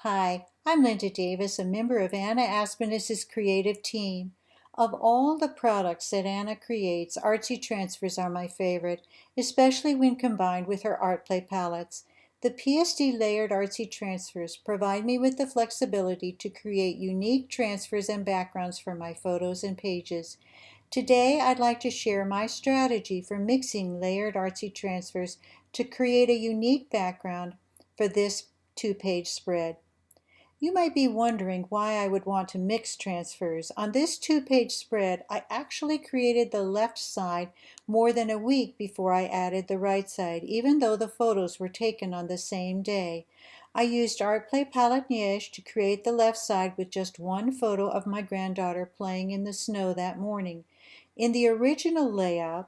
Hi, I'm Linda Davis, a member of Anna Aspnes' creative team. Of all the products that Anna creates, Artsy transfers are my favorite, especially when combined with her ArtPlay palettes. The PSD layered Artsy transfers provide me with the flexibility to create unique transfers and backgrounds for my photos and pages. Today, I'd like to share my strategy for mixing layered Artsy transfers to create a unique background for this two-page spread. You might be wondering why I would want to mix transfers. On this two-page spread, I actually created the left side more than a week before I added the right side, even though the photos were taken on the same day. I used ArtPlay Palettes to create the left side with just one photo of my granddaughter playing in the snow that morning. In the original layout,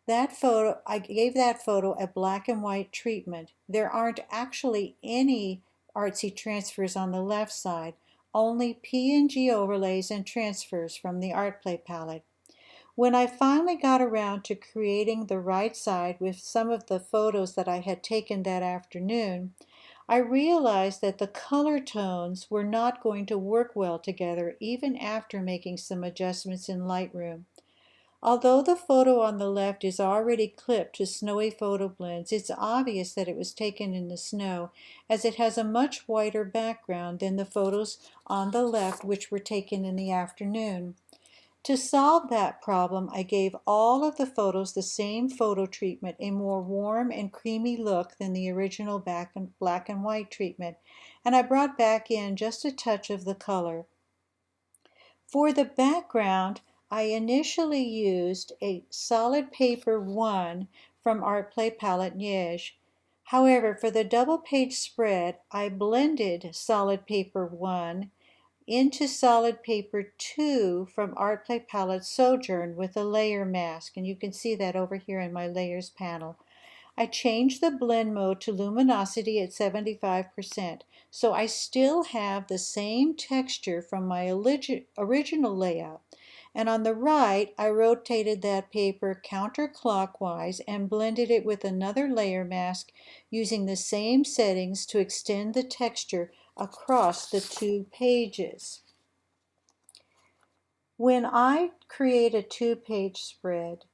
I gave that photo a black and white treatment. There aren't actually any Artsy transfers on the left side, only PNG overlays and transfers from the ArtPlay palette. When I finally got around to creating the right side with some of the photos that I had taken that afternoon, I realized that the color tones were not going to work well together even after making some adjustments in Lightroom. Although the photo on the left is already clipped to snowy photo blends, it's obvious that it was taken in the snow, as it has a much whiter background than the photos on the left, which were taken in the afternoon. To solve that problem, I gave all of the photos the same photo treatment, a more warm and creamy look than the original black and white treatment, and I brought back in just a touch of the color. For the background, I initially used a solid paper 1 from ArtPlay Palettes. However, for the double page spread, I blended solid paper 1 into solid paper 2 from ArtPlay Palette Sojourn with a layer mask, and you can see that over here in my layers panel. I changed the blend mode to luminosity at 75%, so I still have the same texture from my original layout. And on the right, I rotated that paper counterclockwise and blended it with another layer mask using the same settings to extend the texture across the two pages. When I create a two-page spread,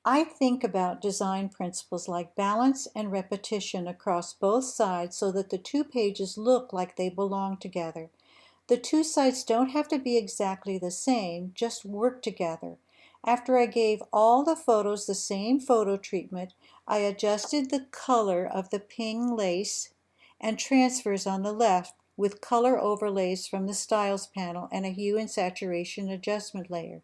I think about design principles like balance and repetition across both sides so that the two pages look like they belong together. The two sides don't have to be exactly the same, just work together. After I gave all the photos the same photo treatment, I adjusted the color of the ping lace and transfers on the left with color overlays from the Styles panel and a hue and saturation adjustment layer.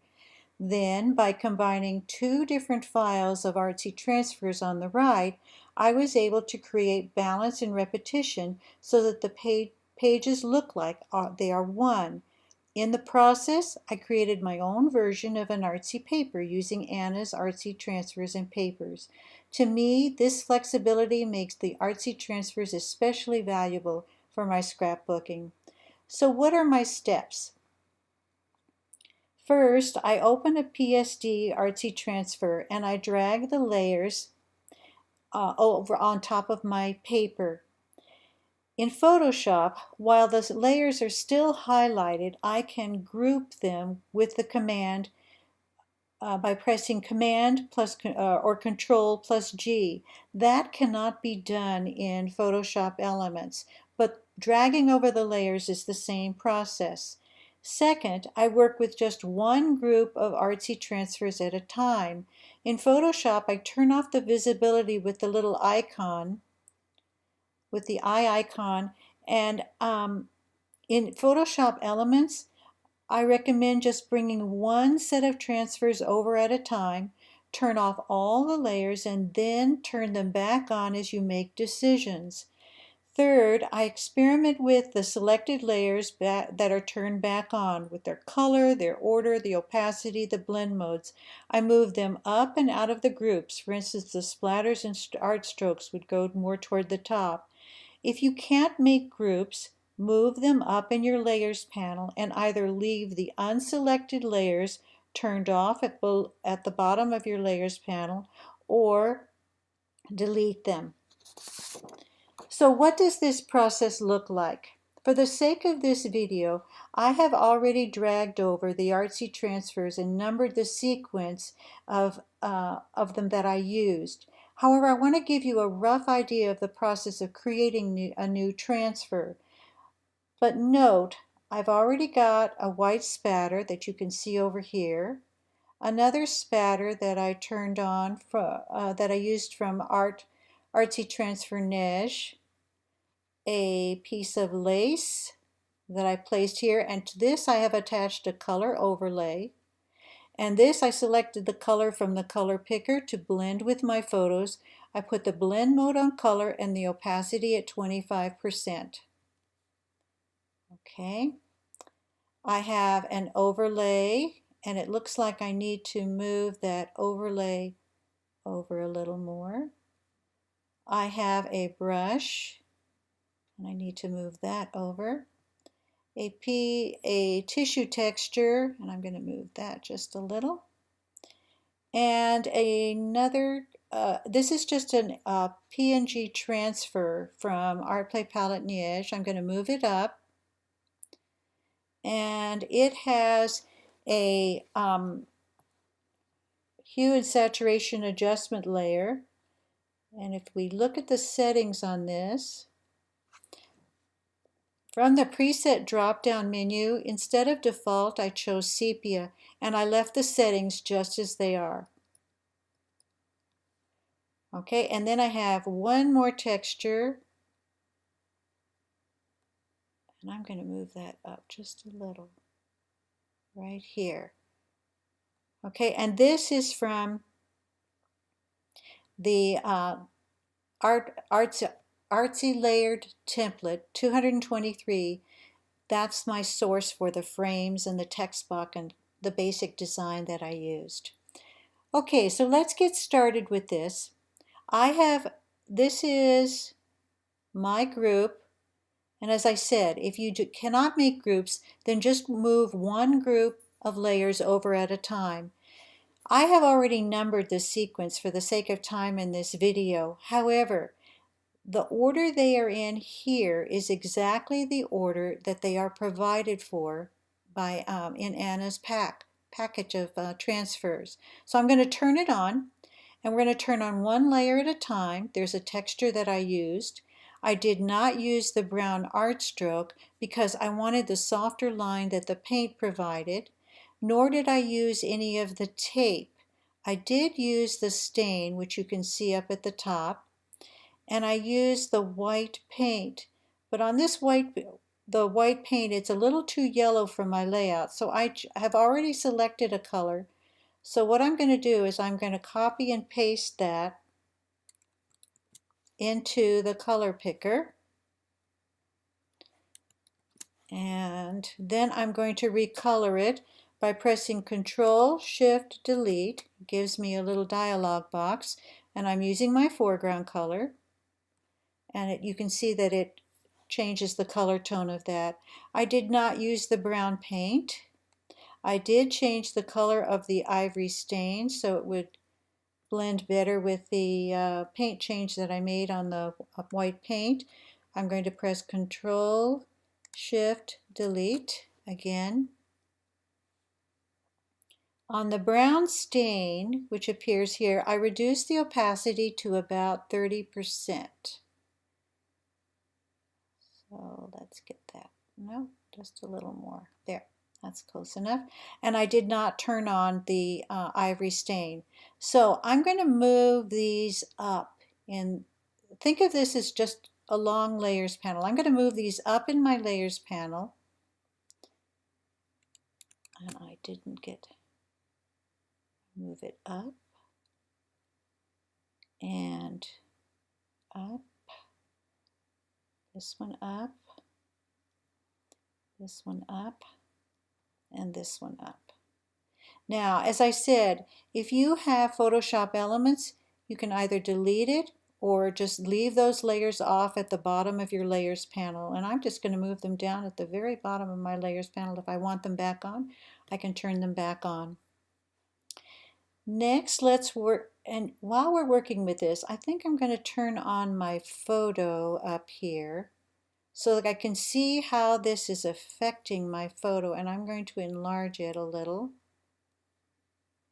Then, by combining two different files of Artsy transfers on the right, I was able to create balance and repetition so that the pages look like they are one. In the process, I created my own version of an Artsy paper using Anna's Artsy transfers and papers. To me, this flexibility makes the Artsy transfers especially valuable for my scrapbooking. So what are my steps? First, I open a PSD Artsy transfer and I drag the layers over on top of my paper. In Photoshop, while the layers are still highlighted, I can group them with the command by pressing Command plus or Control plus G. That cannot be done in Photoshop Elements, but dragging over the layers is the same process. Second, I work with just one group of Artsy transfers at a time. In Photoshop, I turn off the visibility with the little icon, with the eye icon, and in Photoshop Elements, I recommend just bringing one set of transfers over at a time, turn off all the layers, and then turn them back on as you make decisions. Third, I experiment with the selected layers that are turned back on with their color, their order, the opacity, the blend modes. I move them up and out of the groups. For instance, the splatters and art strokes would go more toward the top. If you can't make groups, move them up in your layers panel and either leave the unselected layers turned off at the bottom of your layers panel or delete them. So what does this process look like? For the sake of this video, I have already dragged over the Artsy transfers and numbered the sequence of them that I used. However, I want to give you a rough idea of the process of creating a new transfer. But note, I've already got a white spatter that you can see over here, another spatter that I turned on that I used from Artsy Transfer Neige, a piece of lace that I placed here, and to this I have attached a color overlay, and this I selected the color from the color picker to blend with my photos. I put the blend mode on color and the opacity at 25%. Okay, I have an overlay, and it looks like I need to move that overlay over a little more. I have a brush, and I need to move that over. A tissue texture, and I'm going to move that just a little. And another, this is just an PNG transfer from ArtPlay Palette Neige. I'm going to move it up. And it has a hue and saturation adjustment layer. And if we look at the settings on this, from the preset drop-down menu, instead of default, I chose sepia, and I left the settings just as they are. Okay, and then I have one more texture, and I'm going to move that up just a little, right here. Okay, and this is from the Artsy Layered Template 223. That's my source for the frames and the text box and the basic design that I used. Okay, so let's get started with this. This is my group, and as I said, if you cannot make groups, then just move one group of layers over at a time. I have already numbered the sequence for the sake of time in this video. However, the order they are in here is exactly the order that they are provided for by in Anna's package of transfers. So I'm going to turn it on, and we're going to turn on one layer at a time. There's a texture that I used. I did not use the brown art stroke because I wanted the softer line that the paint provided, nor did I use any of the tape. I did use the stain, which you can see up at the top, and I used the white paint. But on this the white paint, it's a little too yellow for my layout, so I have already selected a color. So what I'm going to do is I'm going to copy and paste that into the color picker. And then I'm going to recolor it by pressing Control Shift Delete. It gives me a little dialog box, and I'm using my foreground color. And you can see that it changes the color tone of that. I did not use the brown paint. I did change the color of the ivory stain so it would blend better with the paint change that I made on the white paint. I'm going to press Control Shift Delete again. On the brown stain, which appears here, I reduced the opacity to about 30%. So let's get that. No, just a little more. There, that's close enough. And I did not turn on the ivory stain. So I'm going to move these up. And think of this as just a long layers panel. I'm going to move these up in my layers panel. And I didn't move it up and up. This one up, this one up, and this one up. Now, as I said, if you have Photoshop elements, you can either delete it or just leave those layers off at the bottom of your layers panel. And I'm just going to move them down at the very bottom of my layers panel. If I want them back on, I can turn them back on. Next, let's work, and while we're working with this, I think I'm going to turn on my photo up here. so that I can see how this is affecting my photo, and I'm going to enlarge it a little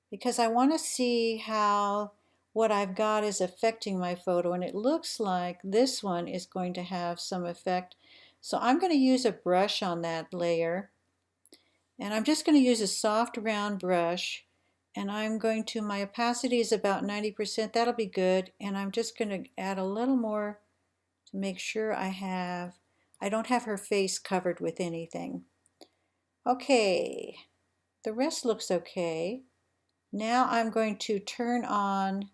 because I want to see how what I've got is affecting my photo, and it looks like this one is going to have some effect. So I'm going to use a brush on that layer, and I'm just going to use a soft round brush, and I'm going to, my opacity is about 90%, that'll be good, and I'm just going to add a little more to make sure I don't have her face covered with anything. Okay, the rest looks okay. Now I'm going to turn on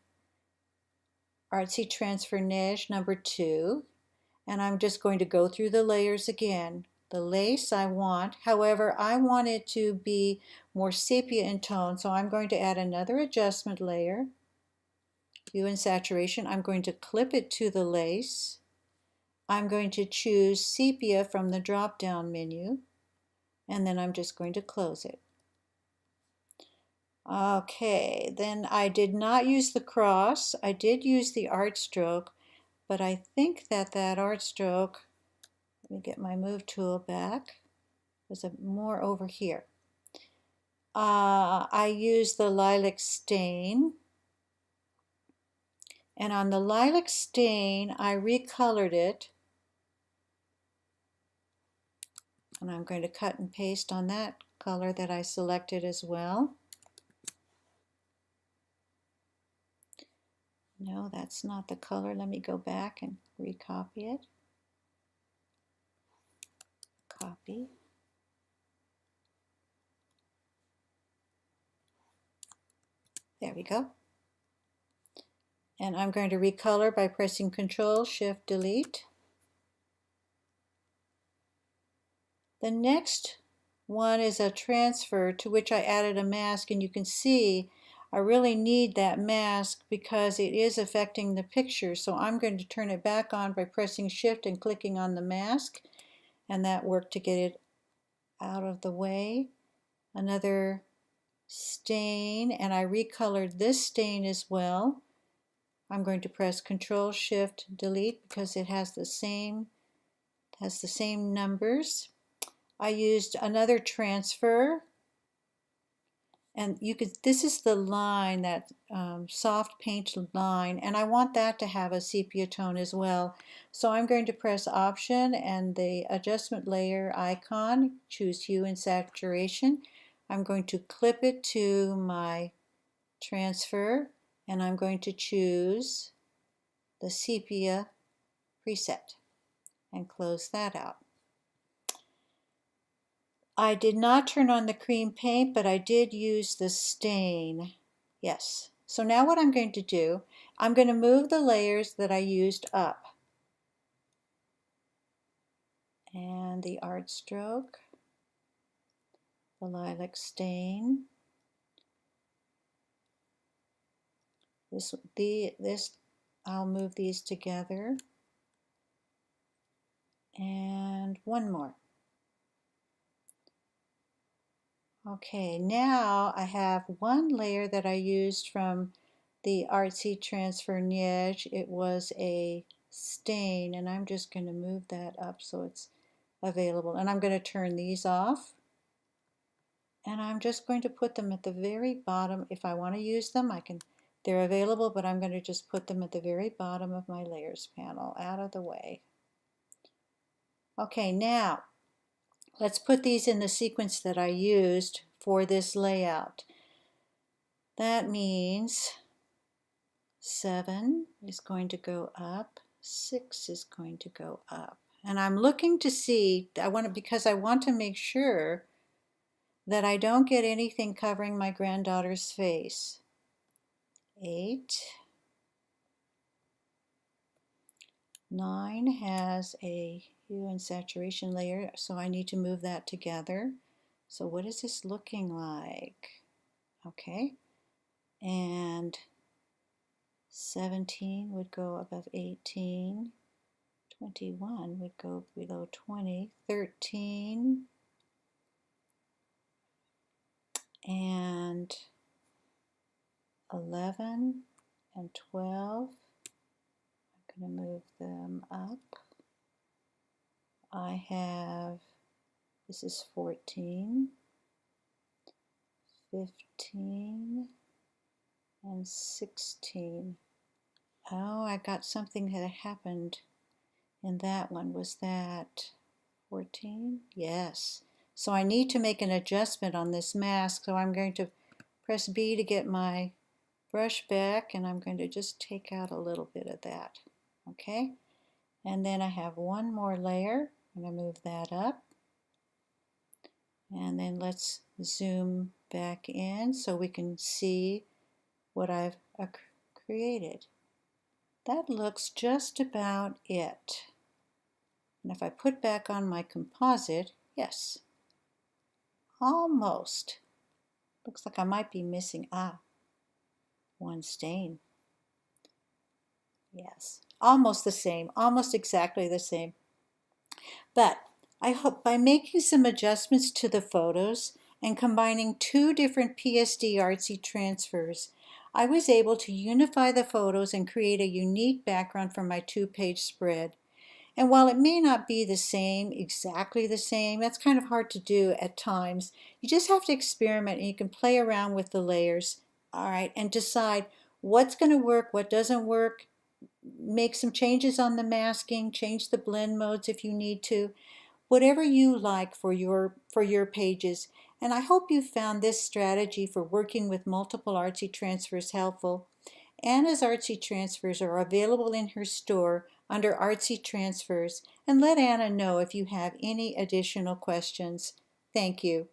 Artsy Transfer Neige number 2, and I'm just going to go through the layers again. The lace I want, however, I want it to be more sepia in tone, so I'm going to add another adjustment layer, hue and saturation. I'm going to clip it to the lace. I'm going to choose sepia from the drop-down menu, and then I'm just going to close it. Okay, then I did not use the cross. I did use the art stroke, but I think that art stroke, let me get my move tool back, was more over here. I used the lilac stain, and on the lilac stain I recolored it, and I'm going to cut and paste on that color that I selected as well. No, that's not the color. Let me go back and recopy it. Copy. There we go. And I'm going to recolor by pressing Control Shift Delete. The next one is a transfer to which I added a mask, and you can see I really need that mask because it is affecting the picture. So I'm going to turn it back on by pressing Shift and clicking on the mask, and that worked to get it out of the way. Another stain, and I recolored this stain as well. I'm going to press Control Shift Delete because it has the same numbers. I used another transfer, and this is the line, that soft paint line, and I want that to have a sepia tone as well. So I'm going to press Option and the adjustment layer icon, choose Hue and Saturation. I'm going to clip it to my transfer, and I'm going to choose the sepia preset and close that out. I did not turn on the cream paint, but I did use the stain. Yes. So now what I'm going to do, I'm going to move the layers that I used up. And the art stroke, the lilac stain, I'll move these together. And one more. Okay, now I have one layer that I used from the Artsy Transfer Neige. It was a stain, and I'm just going to move that up so it's available. And I'm going to turn these off. And I'm just going to put them at the very bottom. If I want to use them, they're available, but I'm going to just put them at the very bottom of my layers panel, out of the way. Okay, now let's put these in the sequence that I used for this layout. That means 7 is going to go up, 6 is going to go up. And I'm looking to see, because I want to make sure that I don't get anything covering my granddaughter's face. 8. 9 has a hue and saturation layer, so I need to move that together. So what is this looking like? Okay, and 17 would go above 18, 21 would go below 20, 13, and 11 and 12. I'm going to move them up. I have, this is 14, 15, and 16. Oh, I got something that happened in that one. Was that 14? Yes. So I need to make an adjustment on this mask. So I'm going to press B to get my brush back, and I'm going to just take out a little bit of that. Okay? And then I have one more layer. I'm going to move that up. And then let's zoom back in so we can see what I've created. That looks just about it. And if I put back on my composite, yes, almost. Looks like I might be missing, one stain. Yes, almost the same, almost exactly the same. But I hope by making some adjustments to the photos and combining two different PSD Artsy transfers, I was able to unify the photos and create a unique background for my two-page spread. And while it may not be the same, exactly the same, that's kind of hard to do at times. You just have to experiment, and you can play around with the layers, all right, and decide what's going to work, what doesn't work. Make some changes on the masking, change the blend modes if you need to. Whatever you like for your pages. And I hope you found this strategy for working with multiple Artsy transfers helpful. Anna's Artsy transfers are available in her store under Artsy Transfers, and let Anna know if you have any additional questions. Thank you.